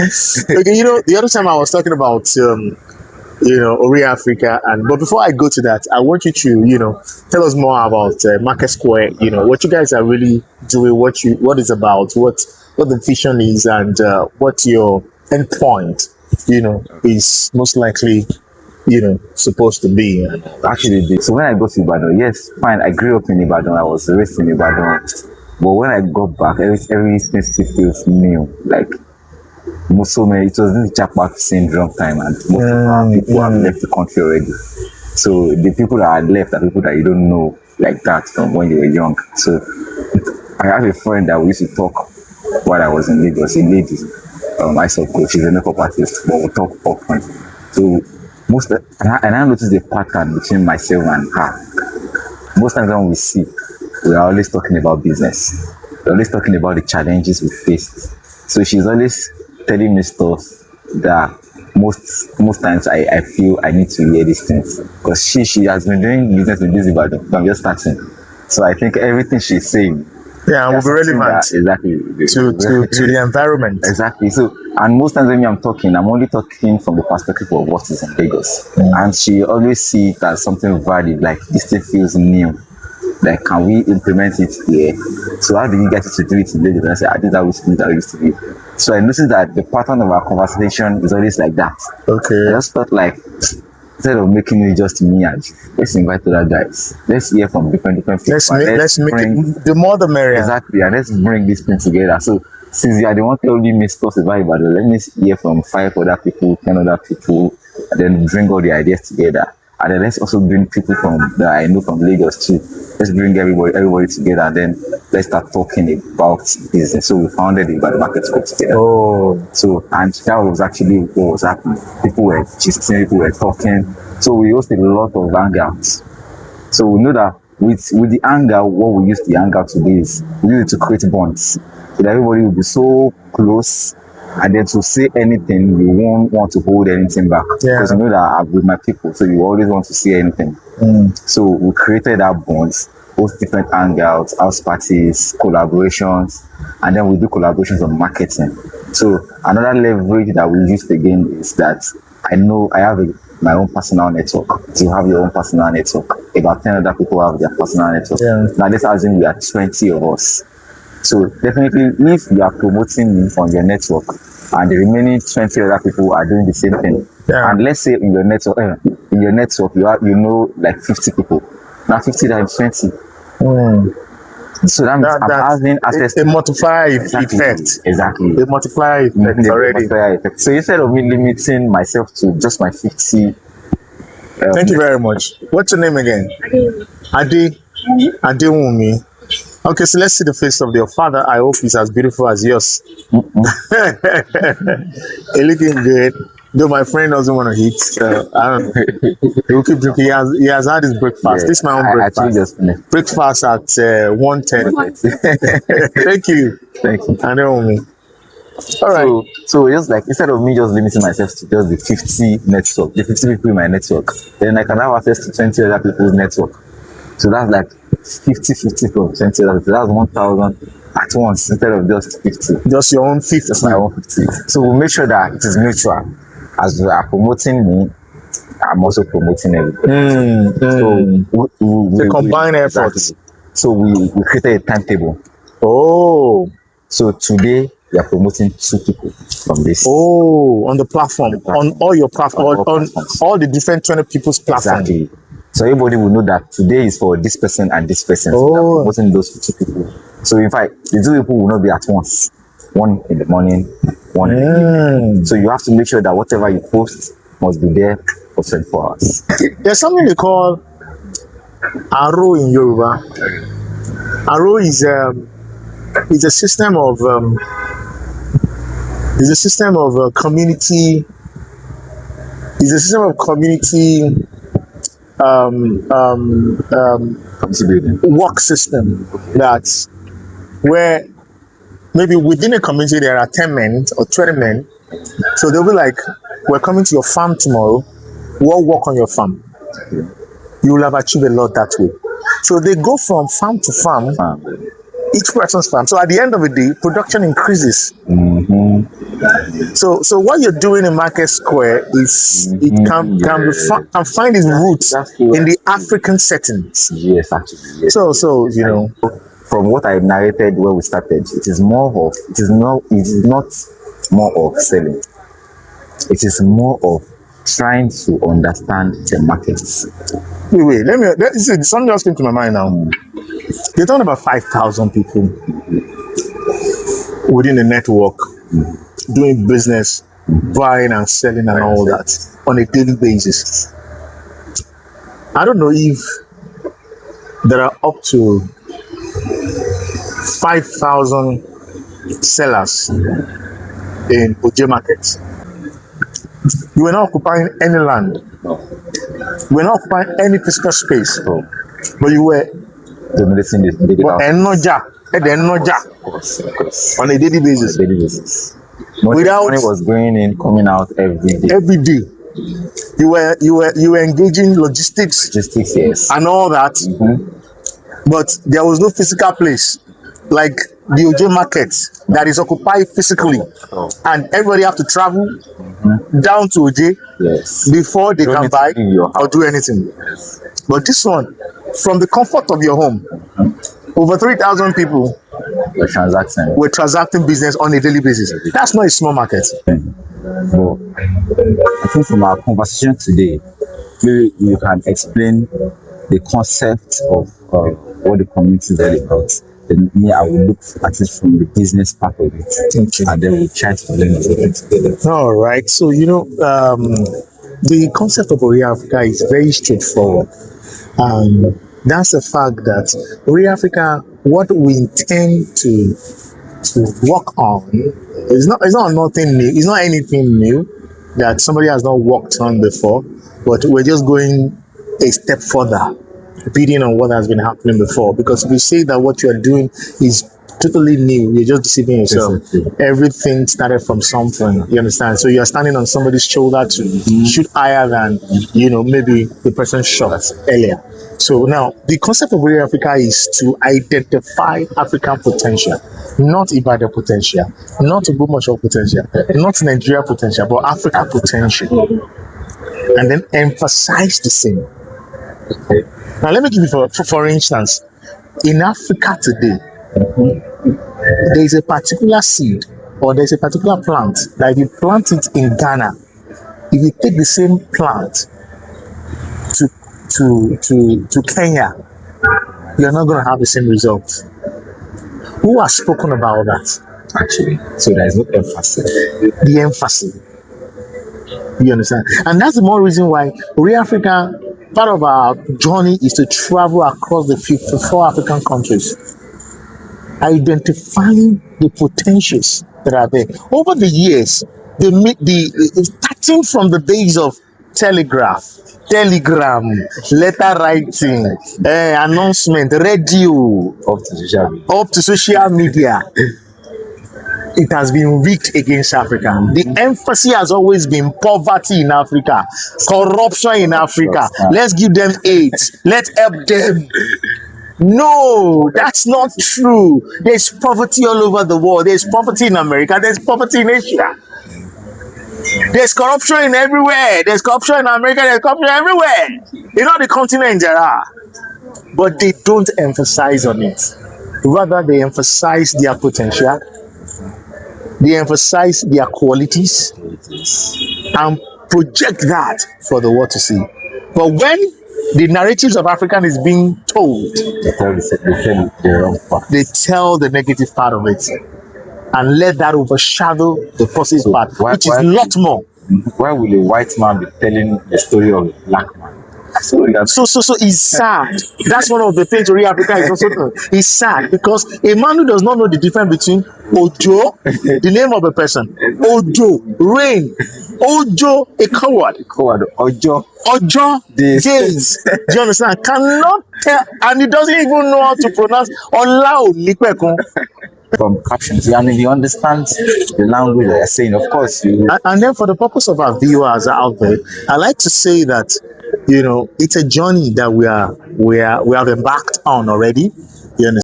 Okay, the other time I was talking about Ori Africa, but before I go to that, I want you to tell us more about Market Square. What you guys are really doing, what is about, what the vision is, and what your end point, is most likely supposed to be. Actually, so when I go to Ibadan, yes, fine. I grew up in Ibadan. I was raised in Ibadan, but when I got back, everything still feels new. Like so many, it was this jackpot syndrome time, and most of our people have left the country already. So the people that had left are people that you don't know like that from when you were young. So I have a friend that we used to talk while I was in Lagos, a lady. I saw coach, she's a makeup artist, but we talk often. So and I noticed the pattern between myself and her. Most times when we see, we are always talking about business. We're always talking about the challenges we faced. So she's always telling me stuff that most times I feel I need to hear these things, because she has been doing business in this Ibadan. I'm just starting, so I think everything she's saying will be relevant exactly to the environment. Exactly. So, and most times when I'm talking, I'm only talking from the perspective of what is in Lagos, and she always sees it as something valid, like this thing feels new. Like, can we implement it here? So how do you get it to do it in Lagos? And I say, I did that with that used to be. So I noticed that the pattern of our conversation is always like that. Okay. I just thought, like, instead of making it just me and let's invite other guys. Let's hear from different people. Let's make it, the more the merrier. Exactly, and let's bring this thing together. So since you are the one telling me stuff about Ibadan, let me hear from 5 other people, 10 other people, and then bring all the ideas together. And then let's also bring people that I know from Lagos too. Let's bring everybody together, and then let's start talking about business. So we founded the Ibadan Market Square together. Oh. So, and that was actually what was happening. People were gisting, people were talking. So we hosted a lot of hangouts. So we know that with the hangout, what we use the hangout to do is we use it to create bonds. So that everybody will be so close, and then to say anything, you won't want to hold anything back. Because you know that I'm with my people, so you always want to say anything. So we created our bonds, both different hangouts, house parties, collaborations, and then we do collaborations on marketing. So another leverage that we used again is that I know I have my own personal network. So you have your own personal network. About 10 other people have their personal network. Now let's assume we are 20 of us. So definitely, if you are promoting me on your network, and the remaining 20 other people are doing the same thing, and let's say in your network, you know like 50 people. Now 50 times 20. So that means I'm having access to a multiplier effect. Exactly. A multiplier effect already. So instead of me limiting myself to just my 50. Thank you very much. What's your name again? Adewumi. Okay, so let's see the face of your father. I hope he's as beautiful as yours. He's looking good. Though my friend doesn't want to eat, so I don't know. He'll keep drinking. He has had his breakfast. Yeah, this is my own breakfast. Breakfast at 1:10. Thank you. I know me. All right. So just like instead of me just limiting myself to just the 50 network, the 50 people in my network, then I can have access to 20 other people's network. So that's like 50-50 from 20 other people. That's 1,000 at once instead of just 50. Just your own 50. Just my own 50. So we'll make sure that it is mutual. As you are promoting me, I'm also promoting everybody. So we combine efforts. So we created a timetable. Oh. So today we are promoting 2 people from this. Oh, on the platform. On all your platforms, on all the different 20 people's platforms. Exactly. So everybody will know that today is for this person and this person. So we are promoting those 2 people. So in fact, the 2 people will not be at once. One in the morning, one in the evening. So you have to make sure that whatever you post must be there for 24 hours. There's something they call Aro in Yoruba. Aro is a system of community. It's a system of community work system that's where maybe within a community there are 10 men or 20 men. So they'll be like, we're coming to your farm tomorrow. We'll work on your farm. You will have achieved a lot that way. So they go from farm to farm, each person's farm. So at the end of the day, production increases. So what you're doing in Market Square is it can find its roots in the African settings. Yes, actually. Yes. So you know, From what I narrated where we started, it is not more of selling. It is more of trying to understand the markets. wait. Something just came to my mind now. You're talking about 5,000 people within the network doing business, buying and selling and all that on a daily basis. I don't know if there are up to 5,000 sellers in Oje Market. You were not occupying any land. No. You were not occupying any physical space. No. But you were Dominating the daily on a daily basis. daily basis. Without- Money was going in, coming out every day. Every day. You were engaging logistics Logistics, yes. and all that. But there was no physical place like the Oje Market that is occupied physically, and everybody have to travel down to Oje Yes. before they You don't can need to buy leave your or do anything. But this one, from the comfort of your home, over 3,000 people You're transacting. were transacting business on a daily basis. That's not a small market. But I think from our conversation today, maybe you can explain the concept of what the community is all about. Then me, I will look at it from the business part of it, and then we'll try to blend it together. All right. So, the concept of Ori Africa is very straightforward. That's the fact that Ori Africa, what we intend to work on, it's not nothing new. It's not anything new that somebody has not worked on before, but we're just going a step further, building on what has been happening before. Because if you say that what you are doing is totally new, you're just deceiving yourself. Exactly. Everything started from something. You understand? So you're standing on somebody's shoulder to shoot higher than maybe the person shot earlier. So now the concept of Ori Africa is to identify African potential, not Ibadan potential, not Ogbomoso potential, not Nigeria potential, but Africa potential, and then emphasize the same. Now let me give you for instance, in Africa today, there is a particular seed or there's a particular plant that if you plant it in Ghana, if you take the same plant to Kenya, you're not going to have the same result. Who has spoken about that? Actually, so there is no emphasis. The emphasis. You understand? And that's the more reason why Ori Africa, part of our journey is to travel across the 54 African countries, identifying the potentials that are there. Over the years, starting from the days of telegram, letter writing, announcement, radio, up to social media, it has been rigged against Africa. The emphasis has always been poverty in Africa, corruption in Africa. Let's give them AIDS. Let's help them. No, that's not true. There's poverty all over the world. There's poverty in America. There's poverty in Asia. There's corruption in everywhere. There's corruption in America. There's corruption everywhere. In all the continents there are. But they don't emphasize on it. Rather, they emphasize their potential. They emphasize their qualities and project that for the world to see. But when the narratives of African is being told, They tell the wrong part. they tell the negative part of it and let that overshadow the positive part, which is a lot more. Why will a white man be telling the story of a black man? So it's sad. That's one of the things Ori Africa is also doing. It's sad because a man who does not know the difference between Ojo, the name of a person, Ojo, rain, Ojo, a coward, Ojo, days. Do you understand? Cannot tell, and he doesn't even know how to pronounce Ola Onipekun. From captions. I mean, he understands the language they're saying. Of course, you. And then for the purpose of our viewers out there, I like to say that it's a journey that we have embarked on already. You understand?